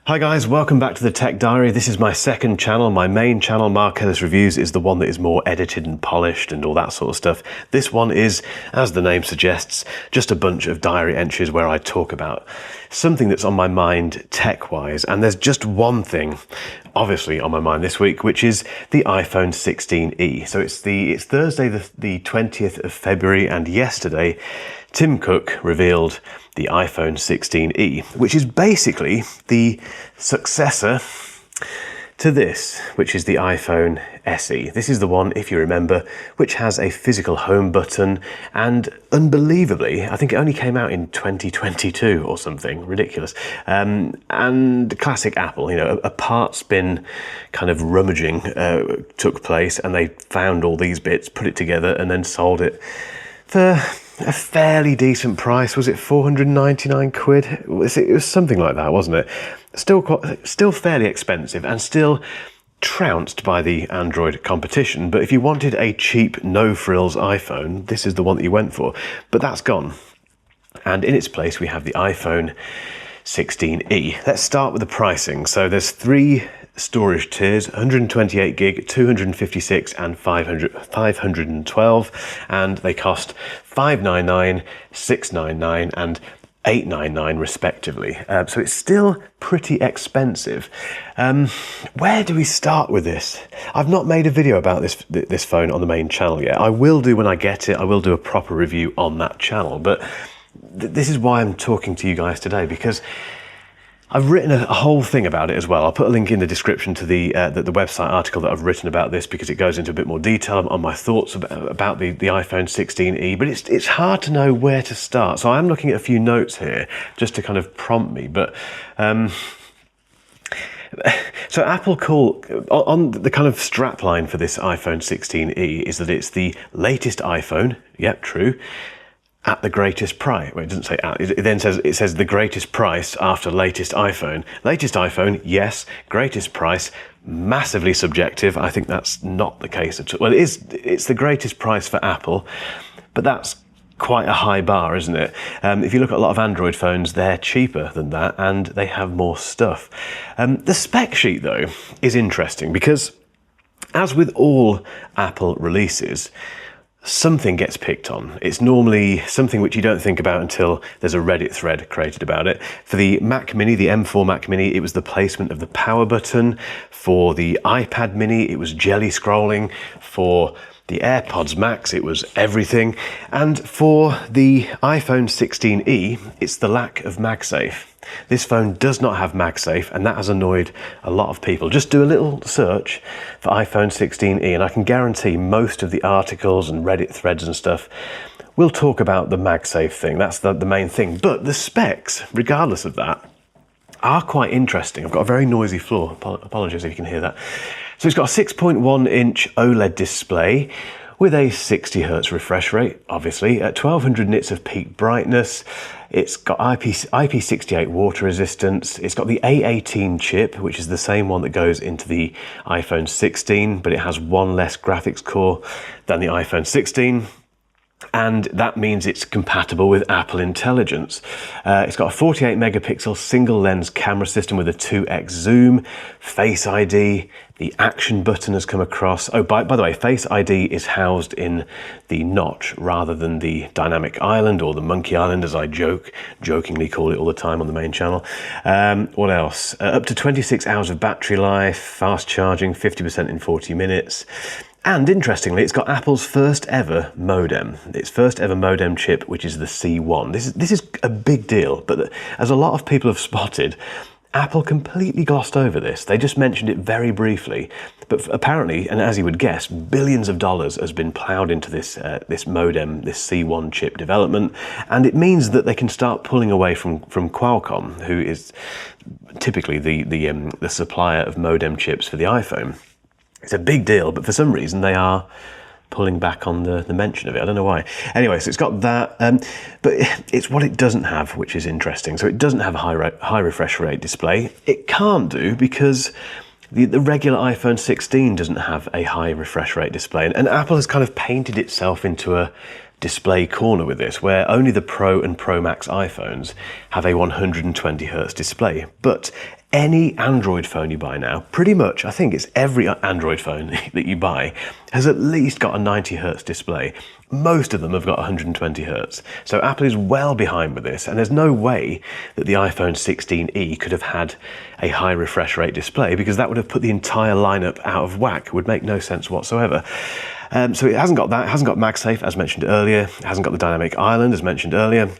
Hi guys, welcome back to the Tech Diary. This is my second channel. My main channel, Mark Ellis Reviews, is the one that is more edited and polished and all that sort of stuff. This one is, as the name suggests, just a bunch of diary entries where I talk about something that's on my mind tech-wise. And there's just one thing, obviously, on my mind this week, which is the iPhone 16e. So it's Thursday, the 20th of February, and yesterday, Tim Cook revealed the iPhone 16e, which is basically the successor to this, which is the iPhone SE. This is the one, if you remember, which has a physical home button, and unbelievably, I think it only came out in 2022 or something ridiculous. And classic Apple, you know, a parts bin kind of rummaging took place, and they found all these bits, put it together, and then sold it for a fairly decent price. Was it 499 quid? It was something like that, wasn't it? Still fairly expensive, and still trounced by the Android competition. But if you wanted a cheap, no-frills iPhone, this is the one that you went for. But that's gone. And in its place, we have the iPhone 16e. Let's start with the pricing. So there's three storage tiers: 128 gig, 256 and 512, and they cost $599, $699 and $899 respectively. So it's still pretty expensive. Where do we start with this? I've not made a video about this phone on the main channel yet. I will do when I get it. I will do a proper review on that channel, but this is why I'm talking to you guys today, because I've written a whole thing about it as well. I'll put a link in the description to the website article that I've written about this, because it goes into a bit more detail on my thoughts about the iPhone 16e, but it's hard to know where to start. So I'm looking at a few notes here just to kind of prompt me. But so Apple call on the kind of strapline for this iPhone 16e is that it's the latest iPhone. Yep, true. At the greatest price. Well, it doesn't say at. It then says the greatest price after latest iPhone. Latest iPhone, yes. Greatest price, massively subjective. I think that's not the case at all. Well, it's the greatest price for Apple, but that's quite a high bar, isn't it? If you look at a lot of Android phones, they're cheaper than that, and they have more stuff. The spec sheet, though, is interesting, because as with all Apple releases, something gets picked on. It's normally something which you don't think about until there's a Reddit thread created about it. For the Mac Mini, the M4 Mac Mini, it was the placement of the power button. For the iPad Mini, it was jelly scrolling. For the AirPods Max, it was everything. And for the iPhone 16e, it's the lack of MagSafe. This phone does not have MagSafe, and that has annoyed a lot of people. Just do a little search for iPhone 16e, and I can guarantee most of the articles and Reddit threads and stuff will talk about the MagSafe thing. That's the main thing. But the specs, regardless of that, are quite interesting. I've got a very noisy floor. Apologies if you can hear that. So it's got a 6.1-inch OLED display with a 60 Hz refresh rate, obviously, at 1200 nits of peak brightness. It's got IP68 water resistance. It's got the A18 chip, which is the same one that goes into the iPhone 16, but it has one less graphics core than the iPhone 16. And that means it's compatible with Apple Intelligence. It's got a 48 megapixel single lens camera system with a 2x zoom, Face ID, the action button has come across. Oh, by the way, Face ID is housed in the notch rather than the dynamic island, or the monkey island, as I jokingly call it all the time on the main channel. What else? Up to 26 hours of battery life, fast charging, 50% in 40 minutes. And interestingly, it's got Apple's first ever modem. Its first ever modem chip, which is the C1. This is a big deal, but as a lot of people have spotted, Apple completely glossed over this. They just mentioned it very briefly, but apparently, and as you would guess, billions of dollars has been ploughed into this modem, this C1 chip development, and it means that they can start pulling away from Qualcomm, who is typically the supplier of modem chips for the iPhone. It's a big deal, but for some reason they are pulling back on the mention of it. I don't know why. Anyway, so it's got that, but it's what it doesn't have, which is interesting. So it doesn't have a high refresh rate display. It can't do, because the regular iPhone 16 doesn't have a high refresh rate display. And Apple has kind of painted itself into a display corner with this, where only the Pro and Pro Max iPhones have a 120 Hz display. But any Android phone you buy now, pretty much, I think it's every Android phone that you buy, has at least got a 90 hertz display. Most of them have got 120 hertz. So Apple is well behind with this, and there's no way that the iPhone 16e could have had a high refresh rate display, because that would have put the entire lineup out of whack. It would make no sense whatsoever. So it hasn't got that. It hasn't got MagSafe, as mentioned earlier. It hasn't got the dynamic island, as mentioned earlier.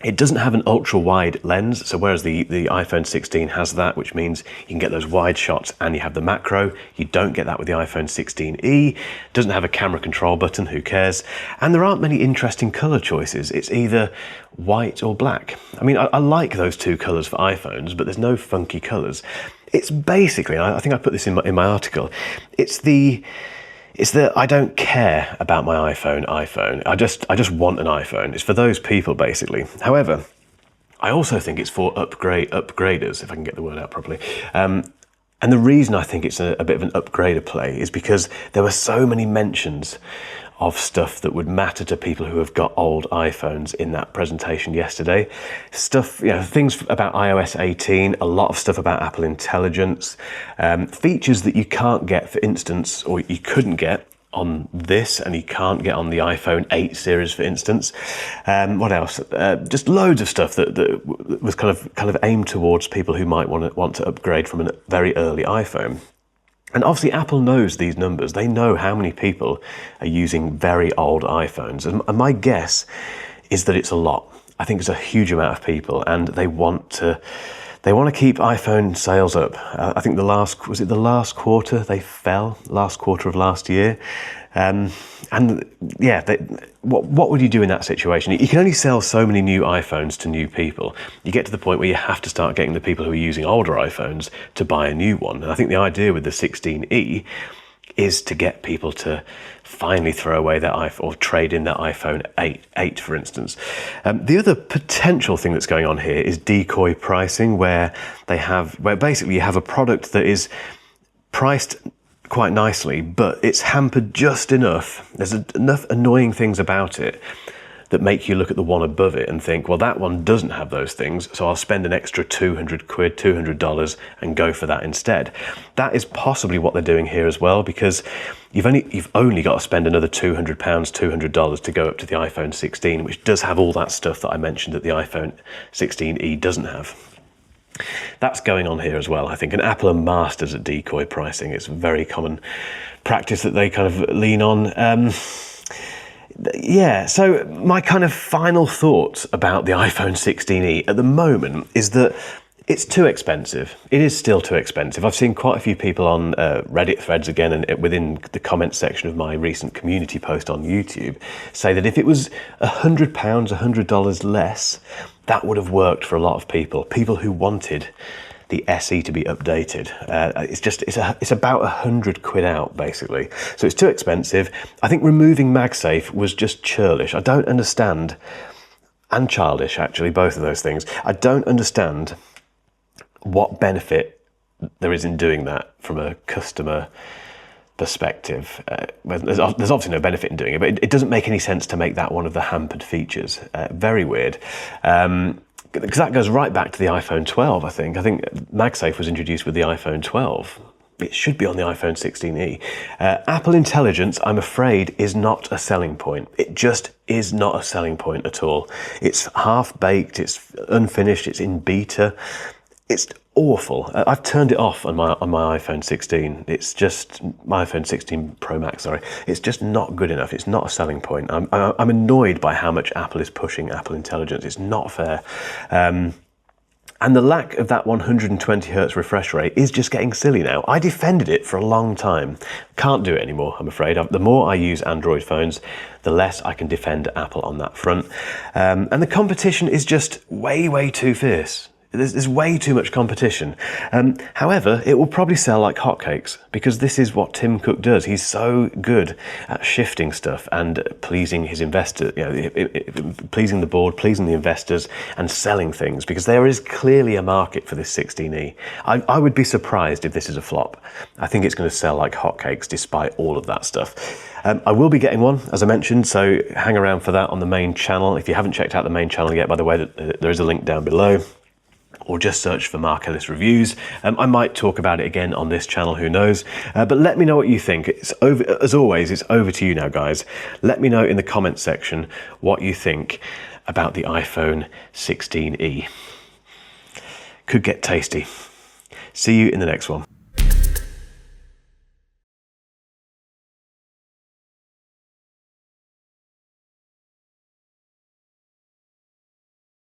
It doesn't have an ultra-wide lens, so whereas the iPhone 16 has that, which means you can get those wide shots and you have the macro, you don't get that with the iPhone 16e. It doesn't have a camera control button, who cares? And there aren't many interesting colour choices. It's either white or black. I mean, I like those two colours for iPhones, but there's no funky colours. It's basically, I think I put this in my article, it's the I don't care about my iPhone. I just want an iPhone. It's for those people, basically. However, I also think it's for upgraders, if I can get the word out properly. And the reason I think it's a bit of an upgrader play is because there were so many mentions of stuff that would matter to people who have got old iPhones in that presentation yesterday. Stuff, things about iOS 18, a lot of stuff about Apple Intelligence, features that you can't get, for instance, or you couldn't get on this, and you can't get on the iPhone 8 series, for instance. What else? Just loads of stuff that was kind of aimed towards people who might want to upgrade from a very early iPhone. And obviously Apple knows these numbers. They know how many people are using very old iPhones. And my guess is that it's a lot. I think it's a huge amount of people, and they want to keep iPhone sales up. I think the last quarter they fell, last quarter of last year. What would you do in that situation? You can only sell so many new iPhones to new people. You get to the point where you have to start getting the people who are using older iPhones to buy a new one. And I think the idea with the 16e is to get people to finally throw away their iPhone or trade in their iPhone 8, for instance. The other potential thing that's going on here is decoy pricing, where basically you have a product that is priced quite nicely, but it's hampered just enough. There's enough annoying things about it that make you look at the one above it and think, well, that one doesn't have those things, so I'll spend an extra $200 and go for that instead. That is possibly what they're doing here as well, because you've only got to spend another £200, $200 to go up to the iPhone 16, which does have all that stuff that I mentioned that the iPhone 16e doesn't have. That's going on here as well, I think. And Apple are masters at decoy pricing. It's a very common practice that they kind of lean on. So my kind of final thoughts about the iPhone 16e at the moment is that it's too expensive. It is still too expensive. I've seen quite a few people on Reddit threads again, and within the comments section of my recent community post on YouTube, say that if it was £100, $100 less, that would have worked for a lot of people who wanted the SE to be updated. It's about £100 out, basically. So it's too expensive. I think removing MagSafe was just churlish. I don't understand, and childish actually, both of those things. I don't understand what benefit there is in doing that from a customer perspective. There's obviously no benefit in doing it, but it doesn't make any sense to make that one of the hampered features. Very weird. Because that goes right back to the iPhone 12, I think. I think MagSafe was introduced with the iPhone 12. It should be on the iPhone 16e. Apple Intelligence, I'm afraid, is not a selling point. It just is not a selling point at all. It's half-baked, it's unfinished, it's in beta. It's awful. I've turned it off on my iPhone 16. It's just my iPhone 16 Pro Max. Sorry, it's just not good enough. It's not a selling point. I'm annoyed by how much Apple is pushing Apple Intelligence. It's not fair. And the lack of that 120 hertz refresh rate is just getting silly now. I defended it for a long time. Can't do it anymore, I'm afraid. The more I use Android phones, the less I can defend Apple on that front. And the competition is just way, way too fierce. There's way too much competition. However, it will probably sell like hotcakes, because this is what Tim Cook does. He's so good at shifting stuff and pleasing his investor, pleasing the board, pleasing the investors, and selling things, because there is clearly a market for this 16e. I would be surprised if this is a flop. I think it's going to sell like hotcakes despite all of that stuff. I will be getting one, as I mentioned, so hang around for that on the main channel. If you haven't checked out the main channel yet, by the way, there is a link down below. or just search for Mark Ellis Reviews. I might talk about it again on this channel, who knows. But let me know what you think. It's over, as always, it's over to you now, guys. Let me know in the comments section what you think about the iPhone 16e. Could get tasty. See you in the next one.